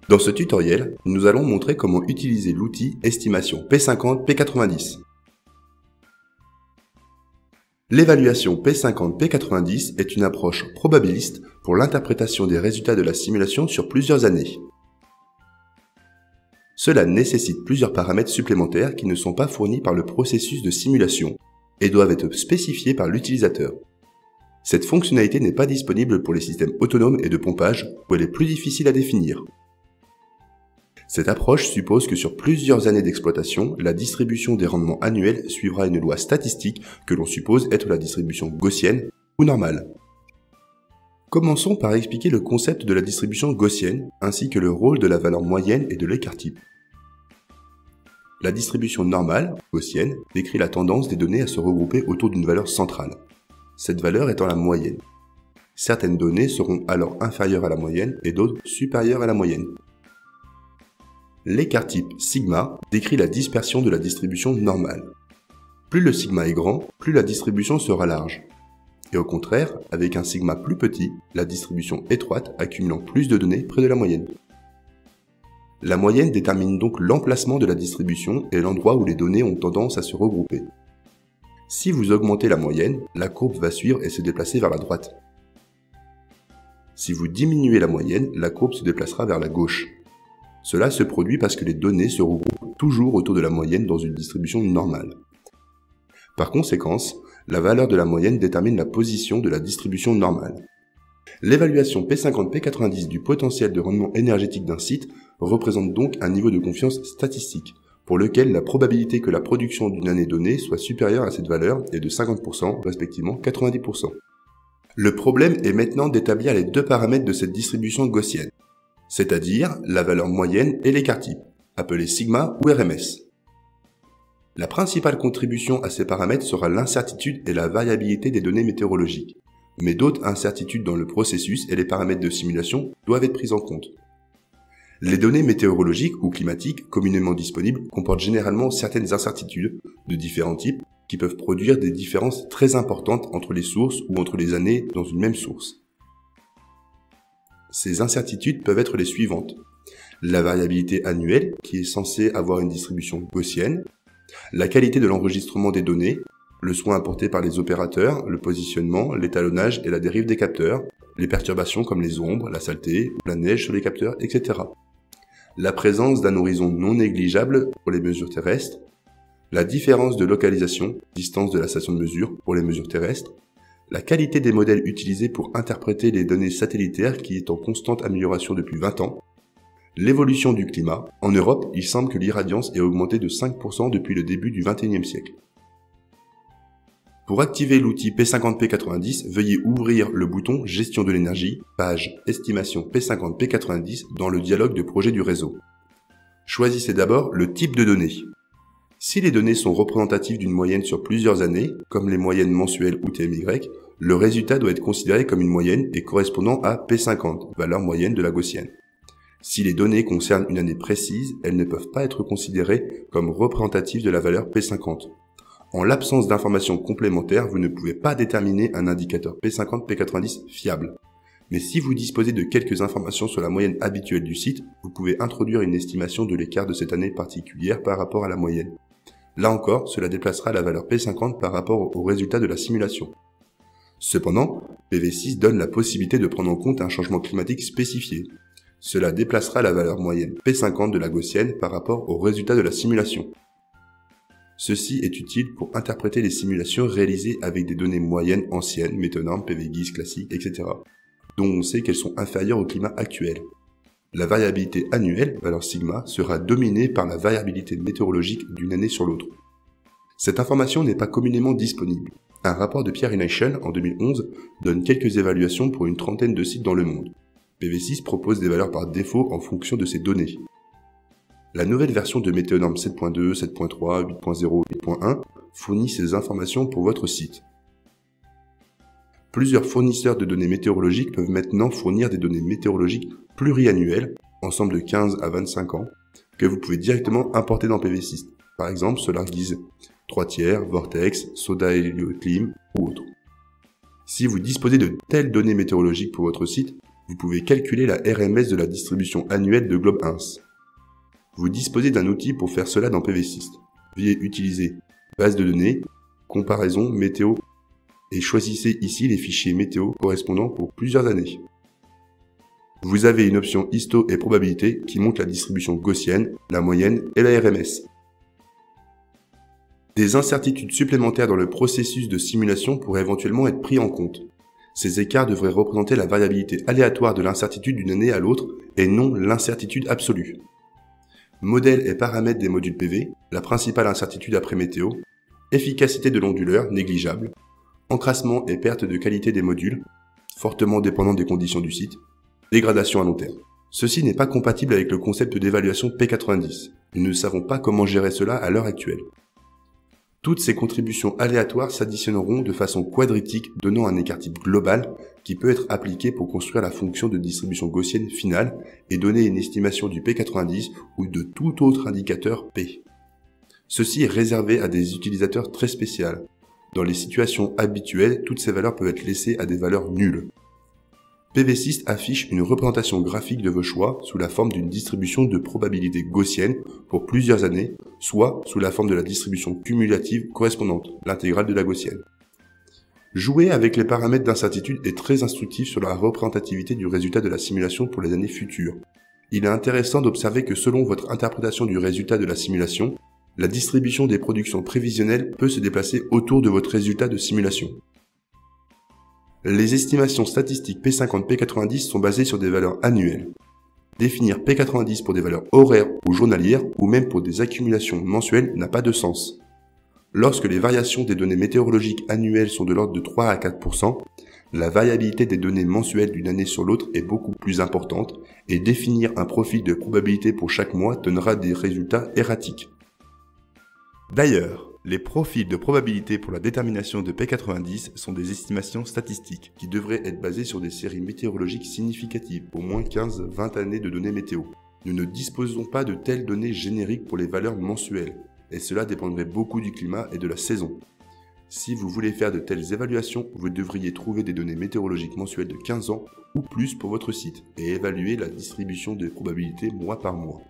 Dans ce tutoriel, nous allons montrer comment utiliser l'outil estimation P50-P90. L'évaluation P50-P90 est une approche probabiliste pour l'interprétation des résultats de la simulation sur plusieurs années. Cela nécessite plusieurs paramètres supplémentaires qui ne sont pas fournis par le processus de simulation et doivent être spécifiés par l'utilisateur. Cette fonctionnalité n'est pas disponible pour les systèmes autonomes et de pompage où elle est plus difficile à définir. Cette approche suppose que sur plusieurs années d'exploitation, la distribution des rendements annuels suivra une loi statistique que l'on suppose être la distribution gaussienne ou normale. Commençons par expliquer le concept de la distribution gaussienne ainsi que le rôle de la valeur moyenne et de l'écart-type. La distribution normale, gaussienne, décrit la tendance des données à se regrouper autour d'une valeur centrale, cette valeur étant la moyenne. Certaines données seront alors inférieures à la moyenne et d'autres supérieures à la moyenne. L'écart-type sigma décrit la dispersion de la distribution normale. Plus le sigma est grand, plus la distribution sera large. Et au contraire, avec un sigma plus petit, la distribution étroite accumulant plus de données près de la moyenne. La moyenne détermine donc l'emplacement de la distribution et l'endroit où les données ont tendance à se regrouper. Si vous augmentez la moyenne, la courbe va suivre et se déplacer vers la droite. Si vous diminuez la moyenne, la courbe se déplacera vers la gauche. Cela se produit parce que les données se regroupent toujours autour de la moyenne dans une distribution normale. Par conséquent, la valeur de la moyenne détermine la position de la distribution normale. L'évaluation P50-P90 du potentiel de rendement énergétique d'un site représente donc un niveau de confiance statistique, pour lequel la probabilité que la production d'une année donnée soit supérieure à cette valeur est de 50%, respectivement 90%. Le problème est maintenant d'établir les deux paramètres de cette distribution gaussienne, c'est-à-dire la valeur moyenne et l'écart-type, appelé sigma ou RMS. La principale contribution à ces paramètres sera l'incertitude et la variabilité des données météorologiques, mais d'autres incertitudes dans le processus et les paramètres de simulation doivent être prises en compte. Les données météorologiques ou climatiques communément disponibles comportent généralement certaines incertitudes de différents types qui peuvent produire des différences très importantes entre les sources ou entre les années dans une même source. Ces incertitudes peuvent être les suivantes. La variabilité annuelle, qui est censée avoir une distribution gaussienne, la qualité de l'enregistrement des données, le soin apporté par les opérateurs, le positionnement, l'étalonnage et la dérive des capteurs, les perturbations comme les ombres, la saleté, la neige sur les capteurs, etc. La présence d'un horizon non négligeable pour les mesures terrestres, la différence de localisation, distance de la station de mesure pour les mesures terrestres, la qualité des modèles utilisés pour interpréter les données satellitaires qui est en constante amélioration depuis 20 ans, l'évolution du climat. En Europe, il semble que l'irradiance ait augmenté de 5% depuis le début du XXIe siècle. Pour activer l'outil P50-P90, veuillez ouvrir le bouton Gestion de l'énergie, page Estimation P50-P90 dans le dialogue de projet du réseau. Choisissez d'abord le type de données. Si les données sont représentatives d'une moyenne sur plusieurs années, comme les moyennes mensuelles ou TMY, le résultat doit être considéré comme une moyenne et correspondant à P50, valeur moyenne de la gaussienne. Si les données concernent une année précise, elles ne peuvent pas être considérées comme représentatives de la valeur P50. En l'absence d'informations complémentaires, vous ne pouvez pas déterminer un indicateur P50-P90 fiable. Mais si vous disposez de quelques informations sur la moyenne habituelle du site, vous pouvez introduire une estimation de l'écart de cette année particulière par rapport à la moyenne. Là encore, cela déplacera la valeur P50 par rapport au résultat de la simulation. Cependant, PV6 donne la possibilité de prendre en compte un changement climatique spécifié. Cela déplacera la valeur moyenne P50 de la gaussienne par rapport au résultat de la simulation. Ceci est utile pour interpréter les simulations réalisées avec des données moyennes anciennes, méthonormes, PVGIS, classiques, etc., dont on sait qu'elles sont inférieures au climat actuel. La variabilité annuelle, valeur sigma, sera dominée par la variabilité météorologique d'une année sur l'autre. Cette information n'est pas communément disponible. Un rapport de Pierre Nation en 2011 donne quelques évaluations pour une trentaine de sites dans le monde. PV6 propose des valeurs par défaut en fonction de ces données. La nouvelle version de Météonorme 7.2, 7.3, 8.0, 8.1 fournit ces informations pour votre site. Plusieurs fournisseurs de données météorologiques peuvent maintenant fournir des données météorologiques pluriannuelles, ensemble de 15 à 25 ans, que vous pouvez directement importer dans PV6, par exemple SolarGiz, 3/3, Vortex, Soda Helioclim ou autres. Si vous disposez de telles données météorologiques pour votre site, Vous pouvez calculer la RMS de la distribution annuelle de Globe 1. Vous disposez d'un outil pour faire cela dans PVSYST. Veuillez utiliser base de données, comparaison, météo et choisissez ici les fichiers météo correspondant pour plusieurs années. Vous avez une option histo et probabilité qui montre la distribution gaussienne, la moyenne et la RMS. Des incertitudes supplémentaires dans le processus de simulation pourraient éventuellement être pris en compte. Ces écarts devraient représenter la variabilité aléatoire de l'incertitude d'une année à l'autre et non l'incertitude absolue. Modèle et paramètres des modules PV, la principale incertitude après météo, efficacité de l'onduleur négligeable, encrassement et perte de qualité des modules, fortement dépendant des conditions du site, dégradation à long terme. Ceci n'est pas compatible avec le concept d'évaluation P90. Nous ne savons pas comment gérer cela à l'heure actuelle. Toutes ces contributions aléatoires s'additionneront de façon quadratique, donnant un écart type global qui peut être appliqué pour construire la fonction de distribution gaussienne finale et donner une estimation du P90 ou de tout autre indicateur P. Ceci est réservé à des utilisateurs très spéciaux. Dans les situations habituelles, toutes ces valeurs peuvent être laissées à des valeurs nulles. PVSYST affiche une représentation graphique de vos choix sous la forme d'une distribution de probabilité gaussienne pour plusieurs années, soit sous la forme de la distribution cumulative correspondante, l'intégrale de la gaussienne. Jouer avec les paramètres d'incertitude est très instructif sur la représentativité du résultat de la simulation pour les années futures. Il est intéressant d'observer que selon votre interprétation du résultat de la simulation, la distribution des productions prévisionnelles peut se déplacer autour de votre résultat de simulation. Les estimations statistiques P50-P90 sont basées sur des valeurs annuelles. Définir P90 pour des valeurs horaires ou journalières ou même pour des accumulations mensuelles n'a pas de sens. Lorsque les variations des données météorologiques annuelles sont de l'ordre de 3 à 4%, la variabilité des données mensuelles d'une année sur l'autre est beaucoup plus importante et définir un profil de probabilité pour chaque mois donnera des résultats erratiques. D'ailleurs, les profils de probabilité pour la détermination de P90 sont des estimations statistiques qui devraient être basées sur des séries météorologiques significatives, au moins 15-20 années de données météo. Nous ne disposons pas de telles données génériques pour les valeurs mensuelles, et cela dépendrait beaucoup du climat et de la saison. Si vous voulez faire de telles évaluations, vous devriez trouver des données météorologiques mensuelles de 15 ans ou plus pour votre site, et évaluer la distribution des probabilités mois par mois.